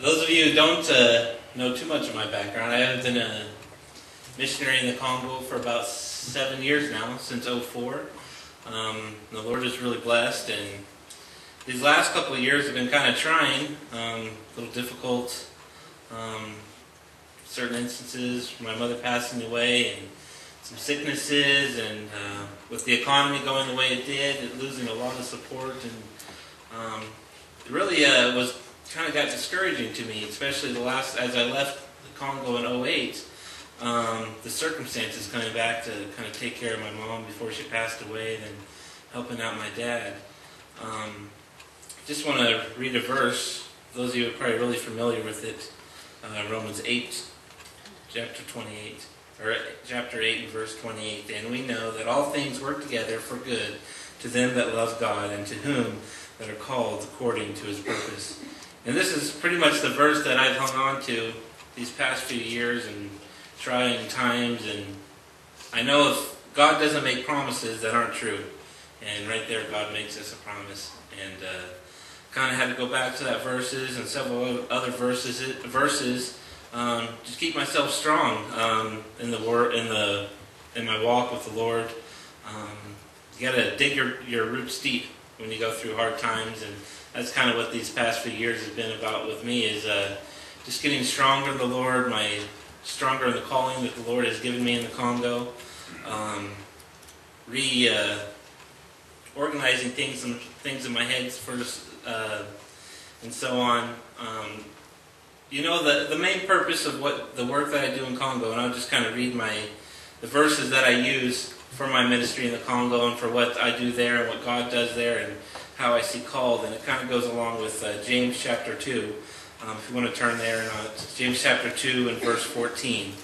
Those of you who don't know too much of my background, I have been a missionary in the Congo for about 7 years now, since '04. The Lord is really blessed, and these last couple of years have been kind of trying, a little difficult. Certain instances, my mother passing away, and some sicknesses, and with the economy going the way it did, losing a lot of support, and it really was kind of got discouraging to me, especially as I left the Congo in '08. The circumstances coming back to kind of take care of my mom before she passed away, and then helping out my dad. Just want to read a verse. Those of you who are probably really familiar with it, Romans 8, chapter 28, or chapter 8 and verse 28. And we know that all things work together for good to them that love God and to whom that are called according to His purpose. And this is pretty much the verse that I've hung on to these past few years and trying times. And I know if God doesn't make promises that aren't true. And right there, God makes us a promise. And kind of had to go back to that verses and several other verses. Just keep myself strong in my walk with the Lord. You got to dig your roots deep when you go through hard times, and that's kind of what these past few years has been about with me, is just getting stronger in the Lord, stronger in the calling that the Lord has given me in the Congo, organizing things in my head first, and so on. The main purpose of the work that I do in Congo, and I'll just kind of read the verses that I use for my ministry in the Congo and for what I do there and what God does there and how I see called. And it kind of goes along with James chapter 2. If you want to turn there, it's James chapter 2 and verse 14.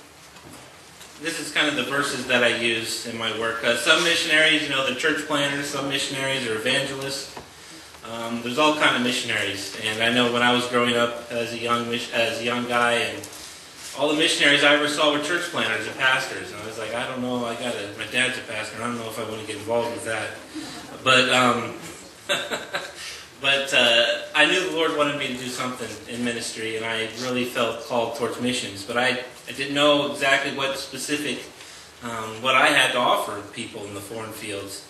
This is kind of the verses that I use in my work. Some missionaries, they're church planners. Some missionaries are evangelists. There's all kind of missionaries. And I know when I was growing up as a young guy, and all the missionaries I ever saw were church planners and pastors. And I was like, I don't know, my dad's a pastor, and I don't know if I want to get involved with that. But I knew the Lord wanted me to do something in ministry, and I really felt called towards missions. But I didn't know exactly what what I had to offer people in the foreign fields.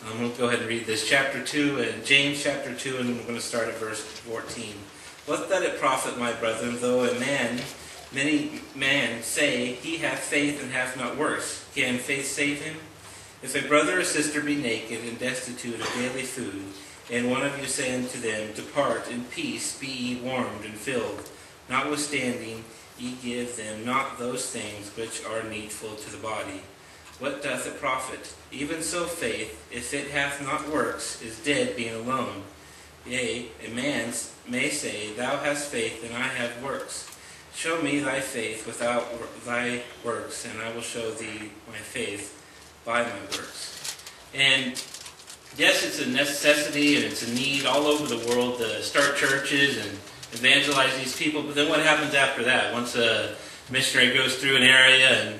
I'm going to go ahead and read this. James chapter 2, and we're going to start at verse 14. What doth it profit, my brethren, though many men say, he hath faith and hath not works? Can faith save him? If a brother or sister be naked and destitute of daily food, and one of you say unto them, depart in peace, be ye warmed and filled, notwithstanding ye give them not those things which are needful to the body, what doth it profit? Even so faith, if it hath not works, is dead being alone. Yea, a man may say, thou hast faith, and I have works. Show me thy faith without thy works, and I will show thee my faith by my works. And yes, it's a necessity and it's a need all over the world to start churches and evangelize these people, but then what happens after that? Once a missionary goes through an area and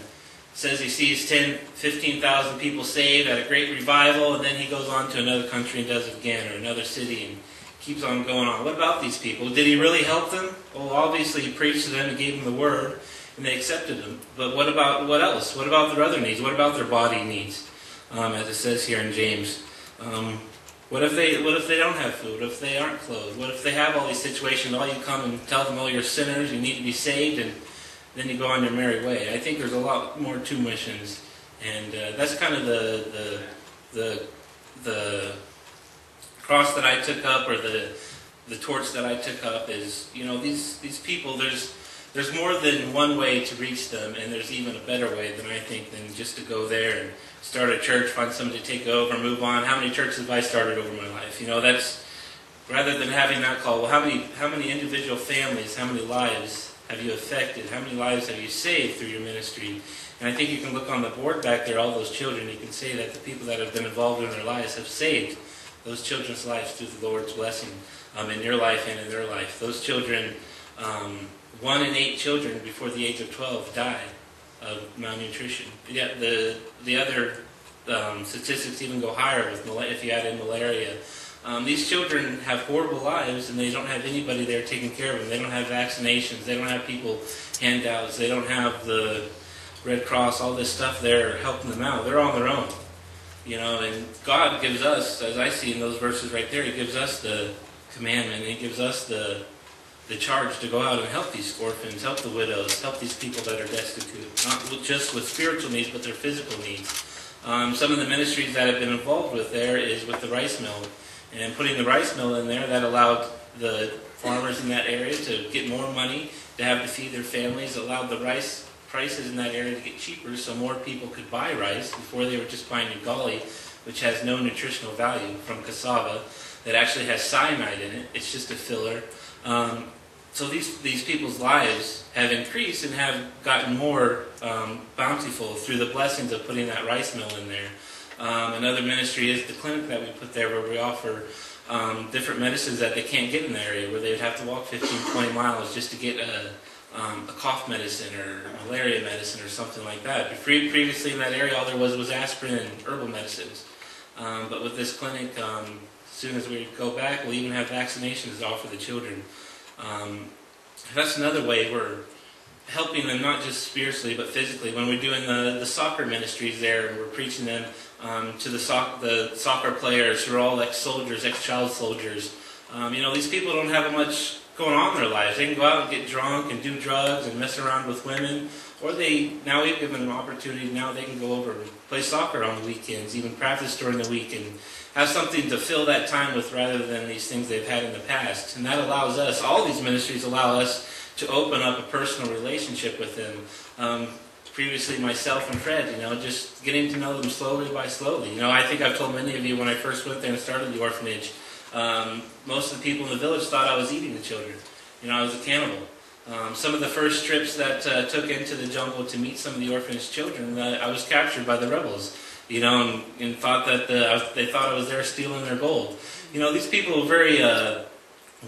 says he sees 10,000, 15,000 people saved at a great revival, and then he goes on to another country and does it again, or another city, and keeps on going on. What about these people? Did he really help them? Well, obviously he preached to them and gave them the word, and they accepted him. But what else? What about their other needs? What about their body needs? As it says here in James. What if they don't have food? What if they aren't clothed? What if they have all these situations? All you come and tell them, oh, you're sinners, you need to be saved, and then you go on your merry way. I think there's a lot more to missions, and that's kind of the cross that I took up, or the torch that I took up, is these people. There's more than one way to reach them, and there's even a better way than I think than just to go there and start a church, find somebody to take over, move on. How many churches have I started over my life? That's rather than having that call. Well, how many individual families, how many lives have you affected? How many lives have you saved through your ministry? And I think you can look on the board back there, all those children. You can say that the people that have been involved in their lives have saved those children's lives through the Lord's blessing in your life and in their life. Those children, 1 in 8 children before the age of 12 die of malnutrition. Yet the other statistics even go higher if you add in malaria. These children have horrible lives, and they don't have anybody there taking care of them. They don't have vaccinations. They don't have people handouts. They don't have the Red Cross, all this stuff there helping them out. They're on their own. And God gives us, as I see in those verses right there, He gives us the commandment. He gives us the charge to go out and help these orphans, help the widows, help these people that are destitute, not just with spiritual needs, but their physical needs. Some of the ministries that I've been involved with there is with the rice mill. And putting the rice mill in there, that allowed the farmers in that area to get more money, to have to feed their families, allowed the rice prices in that area to get cheaper so more people could buy rice. Before they were just buying ugali, which has no nutritional value, from cassava, that actually has cyanide in it. It's just a filler. So these people's lives have increased and have gotten more bountiful through the blessings of putting that rice mill in there. Another ministry is the clinic that we put there, where we offer different medicines that they can't get in the area, where they would have to walk 15, 20 miles just to get a cough medicine or malaria medicine or something like that. Previously in that area, all there was aspirin and herbal medicines. But with this clinic, as soon as we go back, we'll even have vaccinations to offer the children. That's another way we're helping them, not just spiritually but physically. When we're doing the soccer ministries there, and we're preaching them to the soccer players who are all ex-soldiers, ex-child soldiers. These people don't have much going on in their lives. They can go out and get drunk and do drugs and mess around with women, or now we've given them an opportunity. Now they can go over and play soccer on the weekends, even practice during the week, and have something to fill that time with rather than these things they've had in the past. And that allows us, all these ministries allow us to open up a personal relationship with them. Previously, myself and Fred, just getting to know them slowly by slowly. I think I've told many of you when I first went there and started the orphanage, most of the people in the village thought I was eating the children. I was a cannibal. Some of the first trips that took into the jungle to meet some of the orphanage children, I was captured by the rebels, and thought that they thought I was there stealing their gold. These people are very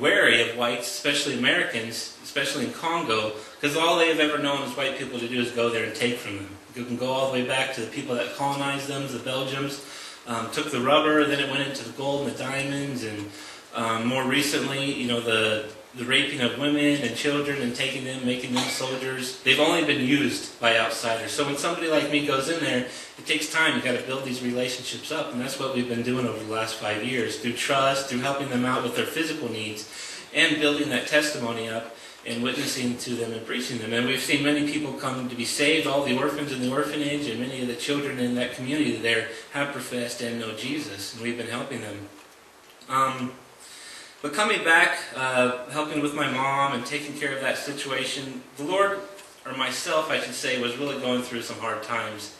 wary of whites, especially Americans, especially in Congo, because all they've ever known as white people to do is go there and take from them. You can go all the way back to the people that colonized them, the Belgians, took the rubber, then it went into the gold and the diamonds, and more recently, the raping of women and children and taking them, making them soldiers. They've only been used by outsiders. So when somebody like me goes in there, it takes time. You've got to build these relationships up, and that's what we've been doing over the last 5 years, through trust, through helping them out with their physical needs, and building that testimony up and witnessing to them and preaching them. And we've seen many people come to be saved. All the orphans in the orphanage and many of the children in that community there have professed and know Jesus, and we've been helping them. But coming back, helping with my mom and taking care of that situation, the Lord, or myself I should say, was really going through some hard times.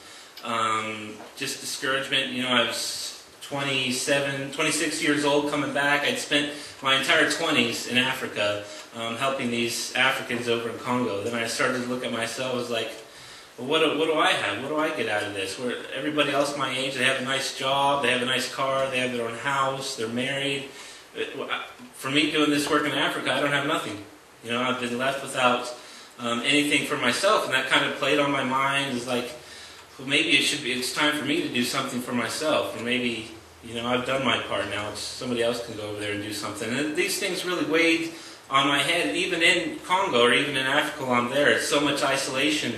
Just discouragement. I was 26 years old coming back. I'd spent my entire 20s in Africa helping these Africans over in Congo. Then I started to look at myself. I was like, well, what do I have? What do I get out of this? Where everybody else my age, they have a nice job, they have a nice car, they have their own house, they're married. For me, doing this work in Africa, I don't have nothing. I've been left without anything for myself, and that kind of played on my mind. It's like, well, maybe it's time for me to do something for myself, or maybe, I've done my part now. Somebody else can go over there and do something. And these things really weighed on my head, even in Congo or even in Africa while I'm there. It's so much isolation.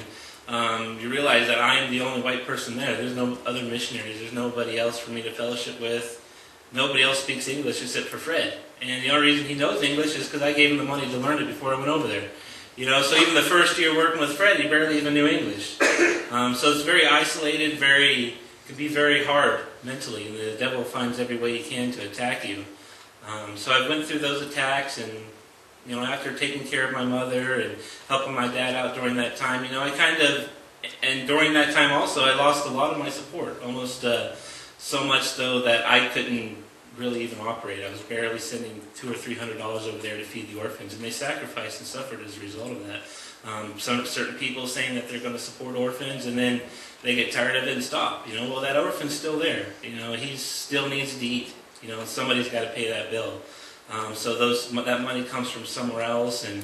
You realize that I am the only white person there. There's no other missionaries. There's nobody else for me to fellowship with. Nobody else speaks English except for Fred. And the only reason he knows English is because I gave him the money to learn it before I went over there. So even the first year working with Fred, he barely even knew English. So it's very isolated, it can be very hard mentally, and the devil finds every way he can to attack you. So I went through those attacks, and after taking care of my mother and helping my dad out during that time, and during that time also, I lost a lot of my support, almost so much so that I couldn't really even operate. I was barely sending $200 or $300 over there to feed the orphans, and they sacrificed and suffered as a result of that. Certain people saying that they're going to support orphans, and then they get tired of it and stop. Well, that orphan's still there. He still needs to eat. Somebody's got to pay that bill. So that money comes from somewhere else, and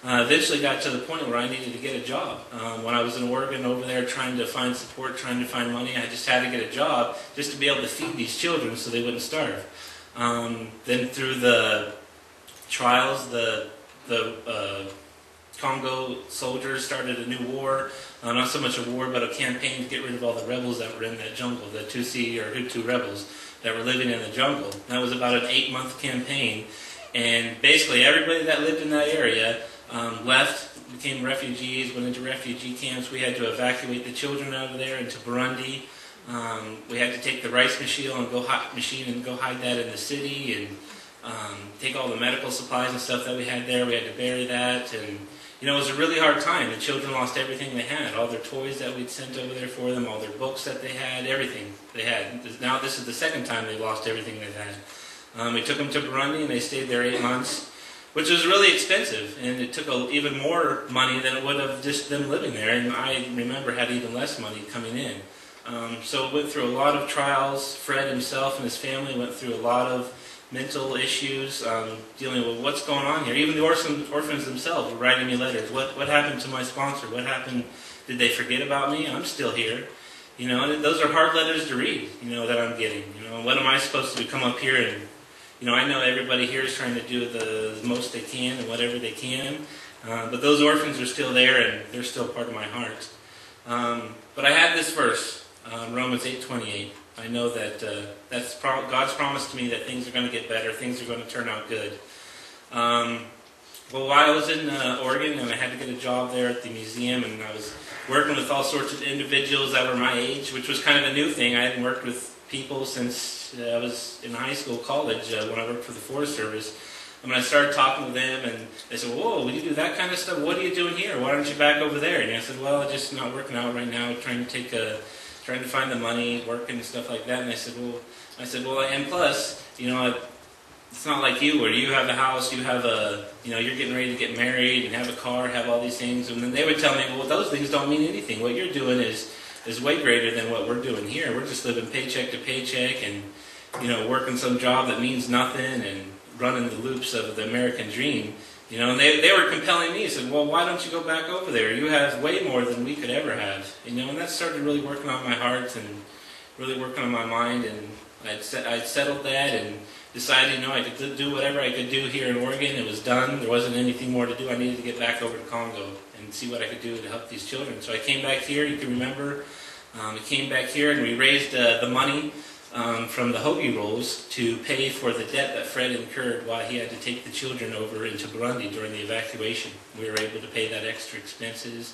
eventually got to the point where I needed to get a job. When I was in Oregon over there trying to find support, trying to find money, I just had to get a job just to be able to feed these children so they wouldn't starve. Then through the trials, the Congo soldiers started a new war. Not so much a war, but a campaign to get rid of all the rebels that were in that jungle, the Tutsi or Hutu rebels that were living in the jungle. That was about an 8-month campaign. And basically everybody that lived in that area left, became refugees, went into refugee camps. We had to evacuate the children out of there into Burundi. We had to take the rice machine and go hide that in the city, and take all the medical supplies and stuff that we had there. We had to bury that, and it was a really hard time. The children lost everything they had, all their toys that we'd sent over there for them, all their books that they had, everything they had. Now this is the second time they lost everything they've had. We took them to Burundi, and they stayed there 8 months, which was really expensive, and it took even more money than it would have just them living there. And I remember had even less money coming in. So we went through a lot of trials. Fred himself and his family went through a lot of mental issues, dealing with what's going on here. Even the orphans themselves were writing me letters. What happened to my sponsor? What happened? Did they forget about me? I'm still here. And those are hard letters to read, that I'm getting. What am I supposed to do? Come up here and, I know everybody here is trying to do the most they can and whatever they can. But those orphans are still there, and they're still part of my heart. But I had this verse, Romans 8:28. I know that that's God's promise to me that things are going to get better, things are going to turn out good. Well, while I was in Oregon, and I had to get a job there at the museum, and I was working with all sorts of individuals that were my age, which was kind of a new thing. I hadn't worked with people since I was in high school, college, when I worked for the Forest Service. And when I started talking to them, and they said, "Whoa, you do that kind of stuff? What are you doing here? Why aren't you back over there?" And I said, "Well, I'm just not working out right now, trying to find the money, working and stuff like that." And I said, well, and plus, it's not like you, where you have a house, you have you're getting ready to get married and have a car, have all these things. And then they would tell me, well, those things don't mean anything. What you're doing is way greater than what we're doing here. We're just living paycheck to paycheck and, working some job that means nothing and running the loops of the American dream. And they were compelling me. He said, well, why don't you go back over there? You have way more than we could ever have. And that started really working on my heart and really working on my mind. And I'd settled that and decided, I could do whatever I could do here in Oregon. It was done. There wasn't anything more to do. I needed to get back over to Congo and see what I could do to help these children. So I came back here. You can remember, I came back here and we raised the money from the hoagie rolls to pay for the debt that Fred incurred while he had to take the children over into Burundi during the evacuation. We were able to pay that extra expenses,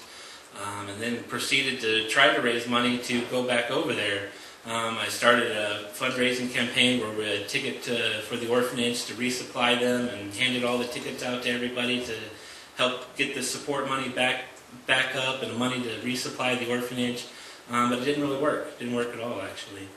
and then proceeded to try to raise money to go back over there. I started a fundraising campaign where we had a ticket for the orphanage to resupply them, and handed all the tickets out to everybody to help get the support money back up and money to resupply the orphanage. But it didn't really work. It didn't work at all, actually.